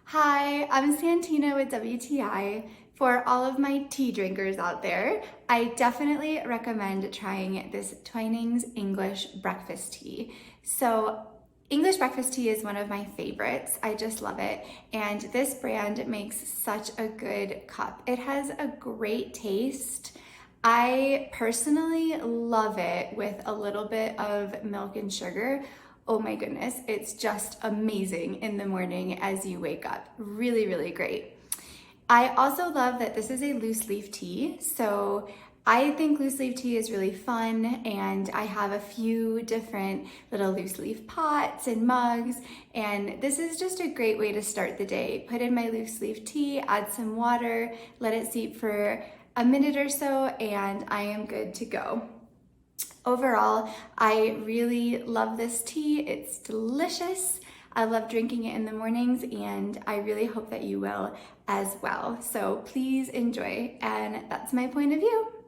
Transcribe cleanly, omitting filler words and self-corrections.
Hi, I'm Santina with WTI. For all of my tea drinkers out there, I definitely recommend trying this Twinings English breakfast tea. So English breakfast tea is one of my favorites. I just love it. And this brand makes such a good cup. It has a great taste. I personally love it with a little bit of milk and sugar. Oh my goodness, it's just amazing in the morning as you wake up. Really, really great. I also love that this is a loose leaf tea. So I think loose leaf tea is really fun, and I have a few different little loose leaf pots and mugs, and this is just a great way to start the day. Put in my loose leaf tea, add some water, let it steep for a minute or so, and I am good to go. Overall, I really love this tea. It's delicious. I love drinking it in the mornings, and I really hope that you will as well. So please enjoy, and that's my point of view.